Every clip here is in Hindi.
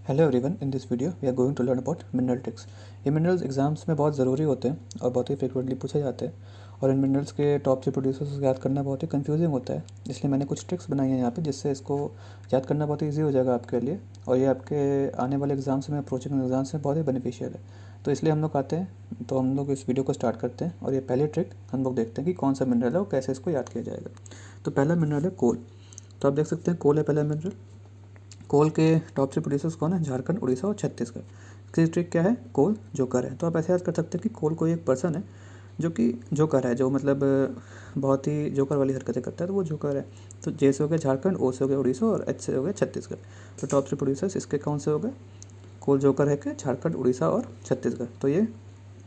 Hello everyone, in this video we are going to learn about mineral tricks. ये मिनरल्स एग्जाम्स में बहुत ज़रूरी होते हैं और बहुत ही फ्रिक्वेंटली पूछे जाते हैं। और इन मिनरल्स के टॉप 3 प्रोड्यूसर्स को याद करना बहुत ही कंफ्यूजिंग होता है, इसलिए मैंने कुछ ट्रिक्स बनाई हैं यहाँ पे जिससे इसको याद करना बहुत ही ईजी हो जाएगा आपके लिए। और ये आपके आने वाले एग्जाम्स में, अप्रोचिंग एग्जाम्स में बहुत ही बेनिफिशियल है। तो इसलिए हम लोग आते हैं, तो हम लोग इस वीडियो को स्टार्ट करते हैं। और ये पहली ट्रिक हम लोग देखते हैं कि कौन सा मिनरल है और कैसे इसको याद किया जाएगा। तो पहला मिनरल है कोल। तो आप देख सकते हैं कोल है पहला मिनरल। कोल के टॉप 3 प्रोड्यूसर्स कौन है? झारखंड, उड़ीसा और छत्तीसगढ़। इसकी ट्रिक क्या है? कोल जोकर है। तो आप ऐसे याद कर सकते हैं कि कोल कोई एक पर्सन है जो कि जोकर है, जो मतलब बहुत ही जोकर वाली हरकतें करता है, तो वो जोकर है। तो जे से हो गया झारखंड, ओ से हो गया उड़ीसा और एच से हो गया छत्तीसगढ़। तो टॉप 3 प्रोड्यूसर्स इसके कौन से हो गए? कोल जोकर है के झारखंड, उड़ीसा और छत्तीसगढ़। तो ये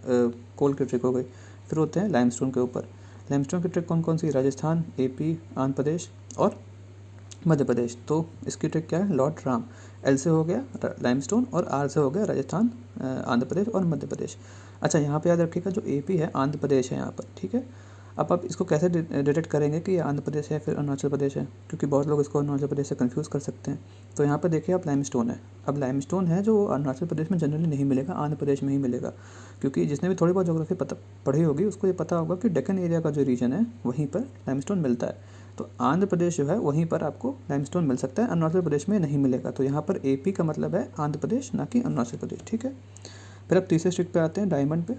कोल की ट्रिक हो गई। फिर होते हैं लाइमस्टोन के ऊपर। लाइमस्टोन की ट्रिक कौन कौन सी? राजस्थान, एपी, आंध्र प्रदेश और मध्य प्रदेश। तो इसकी ट्रिक क्या है? लॉर्ड राम। एल से हो गया लाइमस्टोन और आर से हो गया राजस्थान, आंध्र प्रदेश और मध्य प्रदेश। अच्छा, यहाँ पे याद रखिएगा जो एपी है आंध्र प्रदेश है यहाँ पर, ठीक है। अब आप इसको कैसे डिटेक्ट करेंगे कि ये आंध्र प्रदेश है फिर अरुणाचल प्रदेश है, क्योंकि बहुत लोग इसको अरुणाचल प्रदेश से कंफ्यूज कर सकते हैं। तो यहाँ पर देखिए आप लाइमस्टोन है। अब लाइमस्टोन है जो अरुणाचल प्रदेश में जनरली नहीं मिलेगा, आंध्र प्रदेश में ही मिलेगा। क्योंकि जिसने भी थोड़ी बहुत ज्योग्राफी पढ़ी होगी उसको ये पता होगा कि डेक्कन एरिया का जो रीजन है वहीं पर लाइमस्टोन मिलता है। तो आंध्र प्रदेश जो है वहीं पर आपको लाइमस्टोन मिल सकता है, अरुणाचल प्रदेश में नहीं मिलेगा। तो यहाँ पर एपी का मतलब है आंध्र प्रदेश, ना कि अरुणाचल प्रदेश, ठीक है। फिर अब तीसरे स्ट्रिक पे आते हैं, डायमंड पे।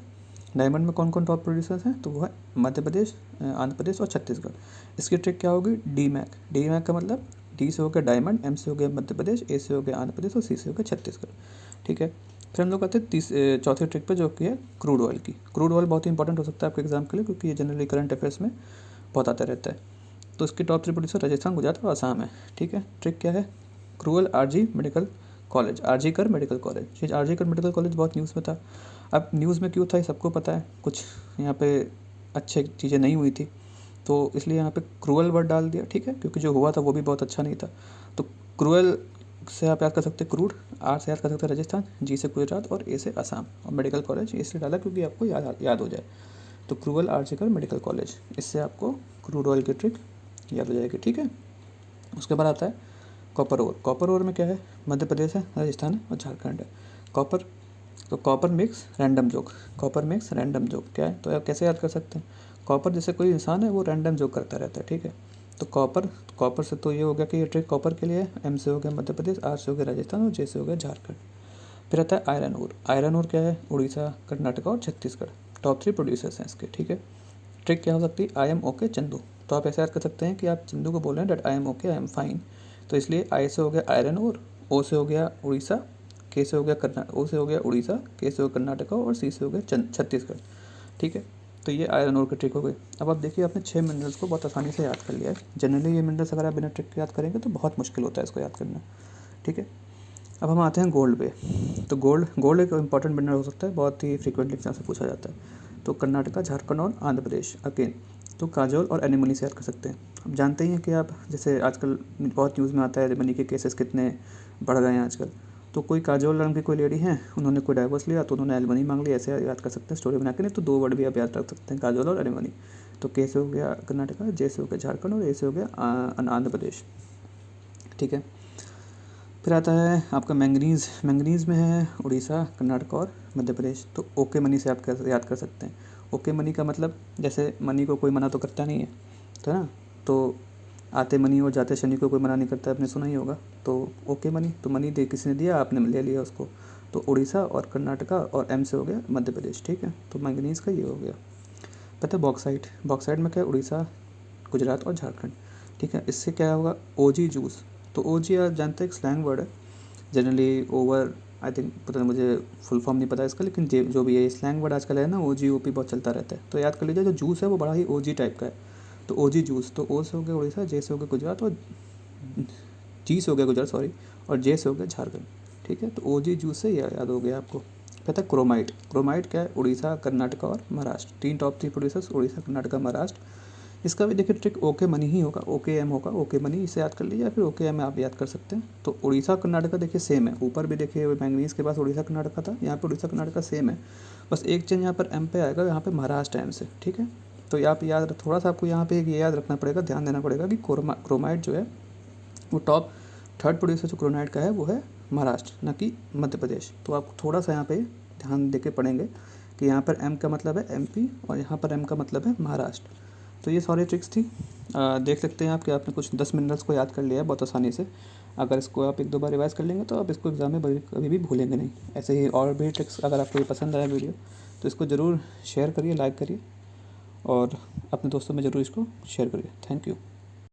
डायमंड में कौन कौन टॉप प्रोड्यूसर्स हैं? तो वो है मध्य प्रदेश, आंध्र प्रदेश और छत्तीसगढ़। इसकी ट्रिक क्या होगी? D Mac. डी मैक का मतलब डी से हो गया डायमंड, एम से हो गया मध्य प्रदेश, ए से हो गया आंध्र प्रदेश और सी से हो गया छत्तीसगढ़, ठीक है। फिर हम लोग आते हैं चौथे ट्रिक पे, जो कि है क्रूड ऑयल की। क्रूड ऑयल बहुत ही इंपॉर्टेंट हो सकता है आपके एग्जाम के लिए, क्योंकि ये जनरली करंट अफेयर्स में बहुत आता रहता है। तो इसके टॉप 3 प्रोड्यूसर राजस्थान, गुजरात और आसाम है, ठीक है। ट्रिक क्या है? Cruel RG medical college, RG Kar medical college. ये आरजी कर मेडिकल कॉलेज बहुत न्यूज़ में था। अब न्यूज़ में क्यों था ये सबको पता है, कुछ यहाँ पे अच्छी चीज़ें नहीं हुई थी, तो इसलिए यहाँ पे क्रूअल वर्ड डाल दिया, ठीक है, क्योंकि जो हुआ था वो भी बहुत अच्छा नहीं था। तो क्रूअल से आप याद कर सकते हैं क्रूड, आर से याद कर सकते हैं राजस्थान, जी से गुजरात और ए से आसाम और मेडिकल कॉलेज इसलिए डाला क्योंकि आपको याद हो जाए। तो क्रूअल आर्टिकल मेडिकल कॉलेज, इससे आपको क्रूड ऑयल की ट्रिक याद हो जाएगी, ठीक है। उसके बाद आता है कॉपर ओर। कॉपर ओर में क्या है? मध्य प्रदेश है, राजस्थान है और झारखंड है। कॉपर, तो copper mix random joke. Copper mix random joke क्या है? तो आप कैसे याद कर सकते हैं? कॉपर जैसे कोई इंसान है वो रैंडम जोक करता रहता है, ठीक है। तो कॉपर से तो ये हो गया कि ये ट्रिक कॉपर के लिए है। एम से हो गया मध्य प्रदेश, आर से हो गया राजस्थान और जे से हो गया झारखंड। फिर आता है आयरन ओर। आयरन ओर क्या है? उड़ीसा, कर्नाटक और छत्तीसगढ़। टॉप 3 प्रोड्यूसर्स हैं इसके, ठीक है। ट्रिक क्या हो सकती है? आई एम ओके चंदू। तो आप ऐसे याद कर सकते हैं कि आप चंदू को बोल रहे हैं that I am okay, I am fine. तो इसलिए आई से हो गया आयरन ओर, ओ से हो गया उड़ीसा, के से हो गया ओ से हो गया उड़ीसा, के से हो गया कर्नाटक और सी से हो गया छत्तीसगढ़, ठीक है। तो ये आयरन ओर की ट्रिक हो गई। अब आप देखिए आपने 6 मिनरल्स को बहुत आसानी से याद कर लिया है। जनरली ये मिनरल्स अगर आप बिना ट्रिक के याद करेंगे तो बहुत मुश्किल होता है इसको याद करना, ठीक है। अब हम आते हैं गोल्ड पे। तो गोल्ड एक इंपॉर्टेंट मिनरल हो सकता है, बहुत ही फ्रीक्वेंटली एग्जाम से पूछा जाता है। तो कर्नाटका, झारखंड और आंध्र प्रदेश अगेन। तो काजोल और एनिमनी से याद कर सकते हैं। अब जानते ही हैं कि आप, जैसे आजकल बहुत न्यूज़ में आता है एनिमनी के केसेस कितने बढ़ गए हैं आजकल। तो कोई काजोल नाम की कोई लेडी है, उन्होंने कोई डाइवोर्स लिया तो उन्होंने एलिमनी मांग ली, ऐसे याद कर सकते हैं स्टोरी बना के। नहीं तो 2 वर्ड भी आप याद रख सकते हैं, काजोल और एलिमनी। तो के से हो गया कर्नाटका, जे से हो गया झारखंड और ए से हो गया आंध्र प्रदेश, ठीक है। फिर आता है आपका मैंगनीज़। मैंगनीज़ में है उड़ीसा, कर्नाटक और मध्य प्रदेश। तो ओके मनी से आप कैसे याद कर सकते हैं? ओके मनी का मतलब, जैसे मनी को कोई मना तो करता नहीं है, तो ना, तो आते मनी और जाते शनि को कोई मना नहीं करता, आपने सुना ही होगा। तो ओके मनी, तो मनी दे किसी ने दिया, आपने ले लिया उसको। तो उड़ीसा और कर्नाटका और एम से हो गया मध्य प्रदेश, ठीक है। तो मैंगनीज़ का ये हो गया। पता है बॉक्साइट। बॉक्साइट में क्या है? उड़ीसा, गुजरात और झारखंड, ठीक है। इससे क्या होगा? ओजी जूस। तो ओजी आप जानते हैं एक स्लैंग वर्ड है, जनरली ओवर, आई थिंक, पता नहीं मुझे फुल फॉर्म नहीं पता इसका, लेकिन जो भी है स्लैंग वर्ड आजकल है ना, ओजी ओपी बहुत चलता रहता है। तो याद कर लीजिए जो जूस है वो बड़ा ही ओजी टाइप का है। तो ओजी जूस, तो ओ से हो गया उड़ीसा, जे से हो गया गुजरात और जी से हो गया गुजरात, सॉरी, और जे से हो गया झारखंड, ठीक है। तो ओजी जूस से याद हो गया आपको। पता है क्रोमाइट। क्रोमाइट क्या है? उड़ीसा, कर्नाटक और महाराष्ट्र। 3 top 3 producers Orissa, Karnataka, Maharashtra. इसका भी देखिए ट्रिक ओके मनी ही होगा, ओके एम होगा, ओके मनी इसे याद कर लीजिए या फिर ओके एम आप याद कर सकते हैं। तो उड़ीसा कर्नाटका देखिए सेम है, ऊपर भी देखिए मैंगनीज के पास उड़ीसा कर्नाटका था, यहाँ पे उड़ीसा कर्नाटका सेम है। बस एक चेंज यहाँ पर एम पे आएगा, यहाँ पे महाराष्ट्र एम से, ठीक है। तो आप याद, थोड़ा सा आपको यहाँ पे ये याद रखना पड़ेगा, ध्यान देना पड़ेगा कि क्रोमाइट जो है वो टॉप थर्ड प्रोड्यूसर जो क्रोनाइट का है वो है महाराष्ट्र, न कि मध्य प्रदेश। तो आप थोड़ा सा यहाँ पे ध्यान दे के पढ़ेंगे कि यहाँ पर एम का मतलब है एमपी और यहाँ पर एम का मतलब है महाराष्ट्र। तो ये सारी ट्रिक्स थी। देख सकते हैं आप कि आपने कुछ 10 मिनरल्स को याद कर लिया है बहुत आसानी से। अगर इसको आप एक दो बार रिवाइज़ कर लेंगे तो आप इसको एग्ज़ाम में कभी भी भूलेंगे नहीं। ऐसे ही और भी ट्रिक्स, अगर आपको ये पसंद आया वीडियो तो इसको ज़रूर शेयर करिए, लाइक करिए और अपने दोस्तों में ज़रूर इसको शेयर करिए। Thank you.